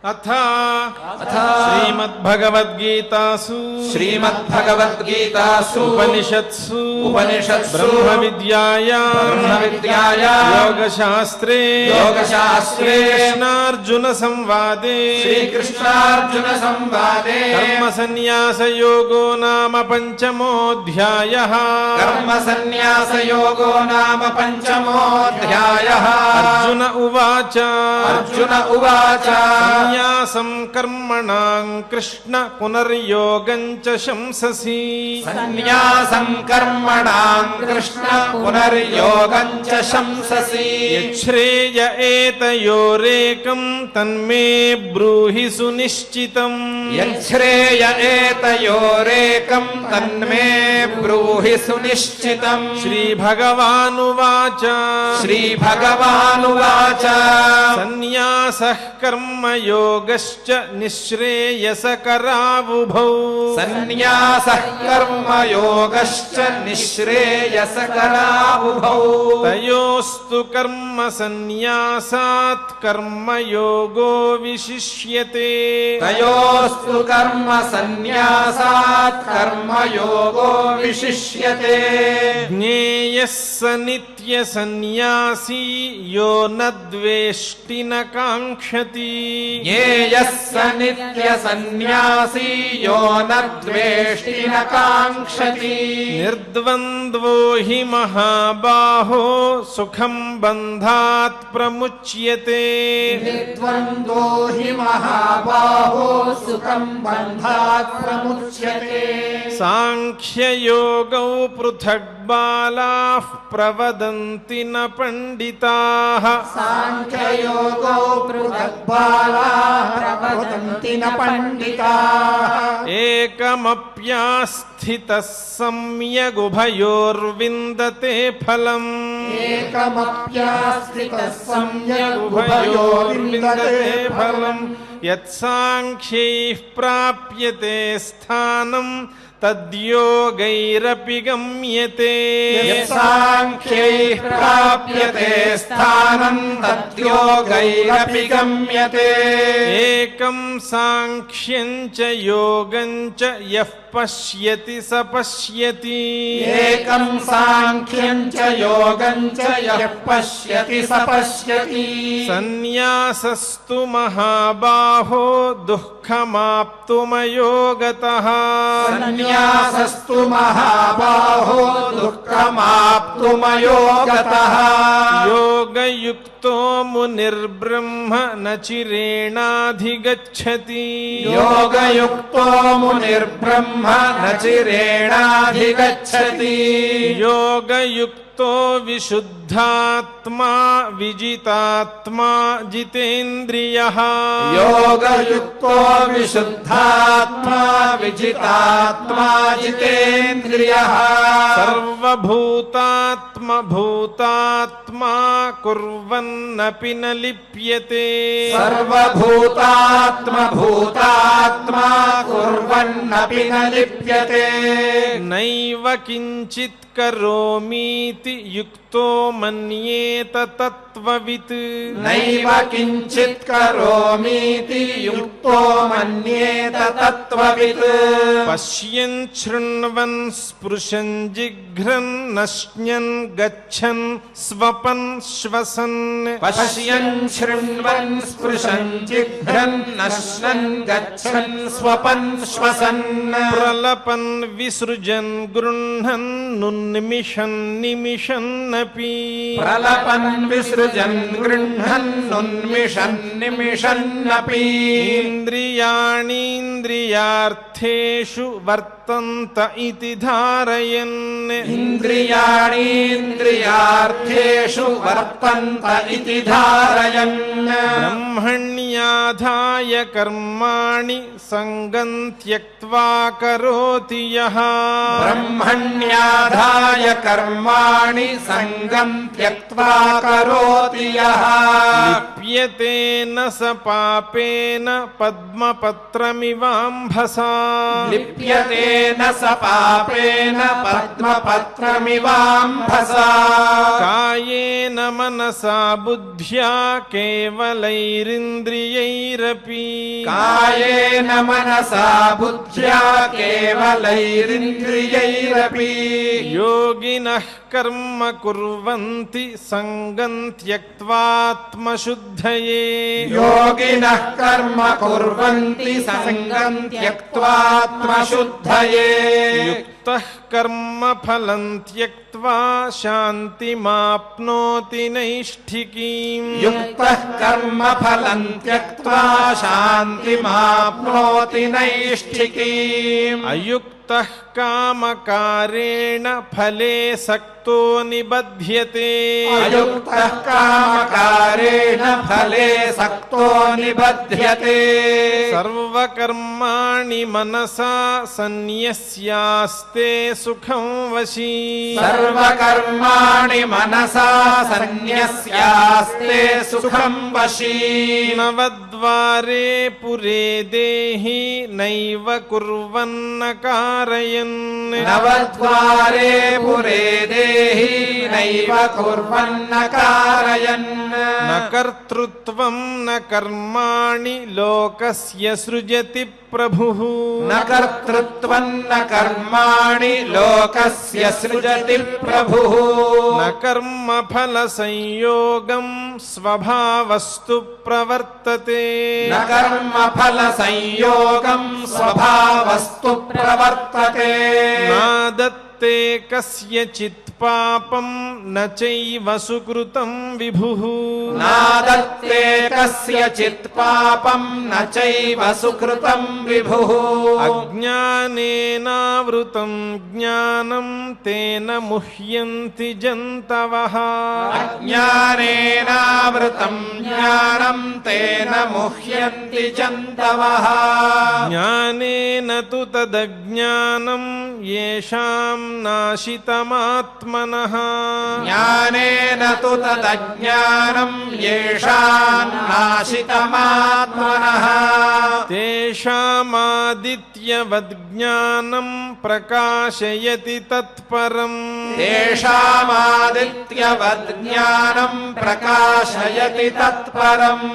अथ श्रीमद्भगवद्गीतासु उपनिषत्सु ब्रह्मविद्यायां योगशास्त्रे कृष्णार्जुन संवादे कर्मसन्न्यासयोगो नाम पंचमोऽध्यायः। अर्जुन उवाच संन्यासं कर्मणां कृष्ण पुनर्योगं च शंससि। यच्छ्रेय एतयोरेकं तन्मे ब्रूहि सुनिश्चितम्। श्रीभगवानुवाच सन्न्यासः कर्मयोगश्च निःश्रेयसकरावुभौ। तयोस्तु कर्म सन्न्यासात् कर्मयोगो विशिष्यते। ज्ञेयः स नित्यसन्न्यासी यो न द्वेष्टि न काङ्क्षति। निर्द्वन्द्वो हि महाबाहो सुखं बन्धात् प्रमुच्यते। सांख्ययोगौ पृथक् बालाः प्रवदन्ति न पंडिताः। एकमप्यास्थितः सम्यगुभयोर्विन्दते फलम्। यत्साङ्ख्यैः प्राप्यते स्थानं तद्योगैरपि गम्यते। एकं सांख्यं च योगं च यः पश्यति स पश्यति। सन्न्यासस्तु महाबाहो दुःखमाप्तुमयो गतः। योगयुक्तो मुनिर्ब्रह्म न चिरेणाधिगच्छति। योगयुक्तो विशुद्धात्मा विजितात्मा जितेन्द्रियः। सर्वभूतात्मा भूतात्मा कुर्वन्नपि न लिप्यते। नैव किञ्चित् करोमीति युक्तो मन्येत तत्त्ववित्। पश्यन् शृण्वन् स्पृशन् जिघ्रन् नश्यन् गच्छन् स्वपन् श्वसन्। प्रलपन् विसृजन् गृह्णन् नुन्निमिषन् निमिषन्नपि। इन्द्रियाणीन्द्रियार्थेषु वर्तन्त इति धारयन्। ब्रह्मण्याधाय कर्माणि सङ्गं त्यक्त्वा करोति यः। लिप्यते न स पापेन पद्मपत्रमिवाम्भसा। कायेन मनसा बुद्ध्या केवलैरिन्द्रियैः कायेन मनसा बुद्ध्या केवलैरिन्द्रियैरपि योगिनः कर्म कुर्वन्ति सङ्गं त्यक्त्वात्मशुद्धये योगिनः कर्म कुर्वन्ति सङ्गं त्यक्त्वात्मशुद्धये युक्तः कर्मफलं त्यक्त्वा शान्तिमाप्नोति नैष्ठिकीम् युक्तः कर्मफलं त्यक्त्वा शान्तिमाप्नोति नैष्ठिकीम् अयुक्तः कामकारेण फले सक्तो निबध्यते अयुक्तः कामकारेण फले सक्तो निबध्यते सर्वकर्माणि मनसा सन्न्यस्यास्ते सुखं वशी सर्वकर्माणि मनसा सन्न्यस्यास्ते सुखं वशी नवद्वारे पुरे देहि नैव कुर्वन्न कारयन् नवद्वारे पुरे देहि नैव कुर्वन्न कारयन् न कर्तृत्वं न कर्माणि लोकस्य सृजति प्रभुः न कर्तृत्वं न कर्माणि लोकस्य सृजति प्रभुः न कर्मफलसंयोगं स्वभावस्तु प्रवर्तते न कर्मफलसंयोगं स्वभावस्तु प्रवर्तते नादत्ते कस्यचित् पापं न चैव सुकृतं विभुः नादत्ते कस्यचित् पापं न चैव सुकृतं विभुः अज्ञानेनावृतं ज्ञानं तेन मुह्यन्ति जन्तवः अज्ञानेनावृतं ज्ञानं तेन मुह्यन्ति जन्तवः ज्ञानेन तु तदज्ञानं येषां नाशितमात्मनः ज्ञानेन तु तदज्ञानं येषां नाशितमात्मनः तेषामादित्यवद्ज्ञानं प्रकाशयति तत्परम् तेषामादित्यवद्ज्ञानं प्रकाशयति तत्परम्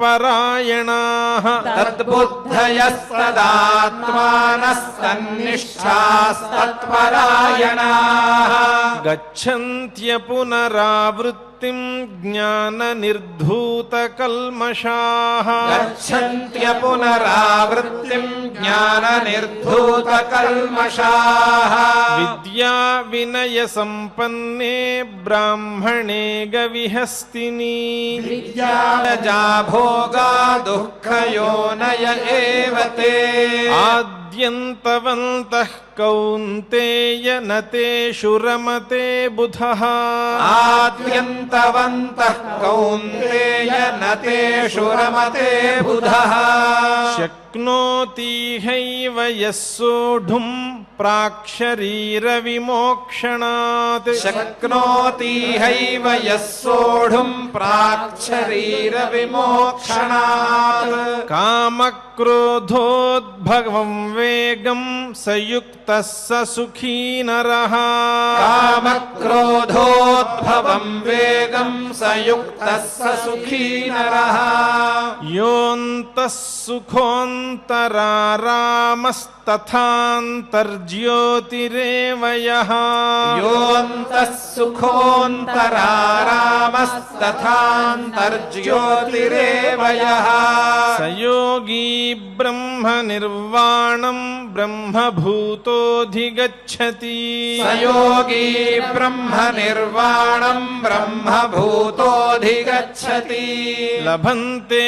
तद्बुद्धयस्तदात्मानस्तन्निष्ठास्तत्परायणाः तद्बुद्धयस्तदात्मानस्तन्निष्ठास्तत्परायणाः गच्छन्त्यपुनरावृत्तिं ज्ञाननिर्धूतकल्मषाः गच्छन्त्यपुनरावृत्तिं ज्ञाननिर्धूतकल्मषाः विद्याविनयसम्पन्ने ब्राह्मणे गविहस्तिनि विद्याजा भोगा दुःखयोनय एव ते आद्यन्तवन्तः कौन्तेय न तेषु रमते बुधः आद्यन्तवन्तः कौन्तेय न तेषु रमते बुधः शक्नोति हैव यः सोढुं प्राक्शरीरविमोक्षणात् शक्नोति हैव यः सोढुं प्राक्शरीरविमोक्षणात् कामक्रोधोद्भवं वेगं सयुक्तः स सुखी नरः कामक्रोधोद्भवं वेगं सयुक्तः स सुखी नरः योऽन्तः सुखोऽन्तरारामस्तथान्तर्ज्योतिरेव यः योऽन्तः सुखोऽन्तरारामस्तथान्तर्ज्योतिरेव यः स योगी ब्रह्मनिर्वाणं ब्रह्मभूतोऽधिगच्छति स योगी ब्रह्मनिर्वाणं ब्रह्मभूतोऽधिगच्छति लभन्ते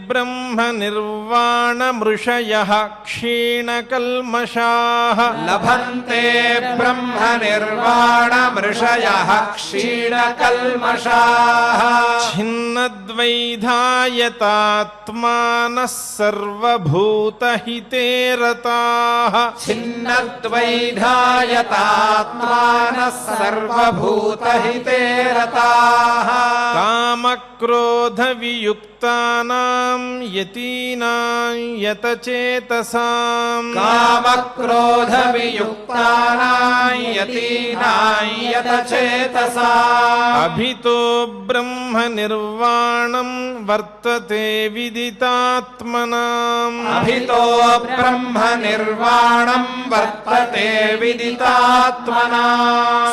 ब्रह्मनिर्वाणमृषयः क्षीणकल्मषाः लभन्ते ब्रह्मनिर्वाणमृषयः क्षीणकल्मषाः छिन्नद्वैधायतात्मानः सर्वभूतहिते रताः छिन्नद्वैधायतात्मानः सर्वभूतहिते रताः कामक्रोधपरायणाः కామక్రోధవియుక్తానాం యతీనాం యతచేతసాం कामक्रोधवियुक्तानां यतीनां यतचेतसा అభితో బ్రహ్మ నిర్వాణం వర్తతే విదితాత్మనాం अभितो ब्रह्म निर्वाणं वर्तते विदितात्मना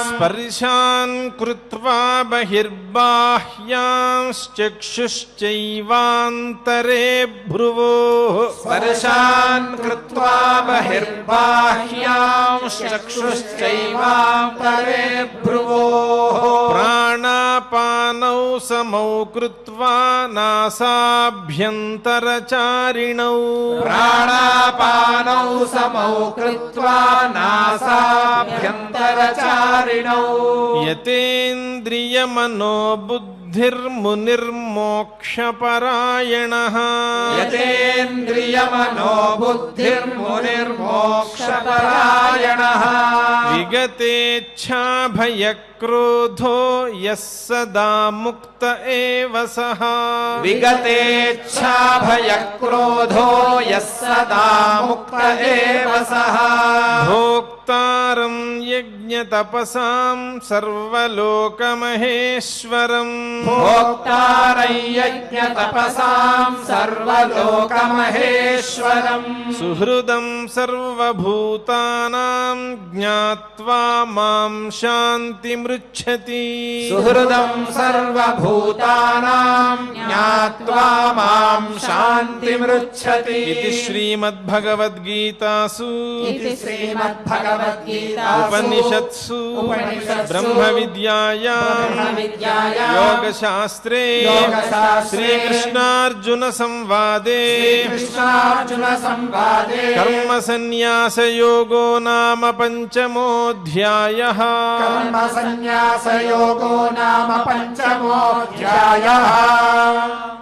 స్పర్శాన్ కృత్వా బహిర్బాహ్యాంశ్చక్షుశ్చైవాంతరే భ్రువోః स्पर्शान् कृत्वा बहिर्बाह्यांश्चक्षुश्चैवान्तरे भ्रुवोः ప్రాణాపానౌ సమౌ కృత్వా నాసాభ్యంతరచారిణౌ प्राणापानौ समौ कृत्वा नासाभ्यन्तरचारिणौ యతేంద్రియమనోబుద్ధిర్మునిర్మోక్షపరాయణః यतेन्द्रियमनो बुद्धिर्मुनिर्मोक्षपरायणः విగతేచ్ఛాభయక్రోధో యః సదా ముక్త ఏవ సః विगतेच्छाभयक्रोधो यः सदा मुक्त एव सः భోక్తారం యజ్ఞతపసాం సర్వలోకమహేశ్వరం भोक्तारं यज्ञतपसां सर्वलोकमहेश्वरम् సుహృదం సర్వభూతానాం జ్ఞాత్వా మాం శాంతిమృచ్ఛతి सुहृदं सर्वभूतानां ज्ञात्वा मां शान्तिमृच्छति ఇది శ్రీమద్భగవద్గీతాసు इति श्रीमद्भगवद्गीतासु ఉపనిషత్సు उपनिषत्सु బ్రహ్మ విద్యాయాం ब्रह्मविद्यायां యోగశాస్త్రే योगशास्त्रे శ్రీకృష్ణార్జున సంవాదే श्रीकृष्णार्जुनसंवादे కర్మ సన్యాసయోగో నామ పంచమోऽధ్యాయః कर्मसन्न्यासयोगो नाम पञ्चमोऽध्यायः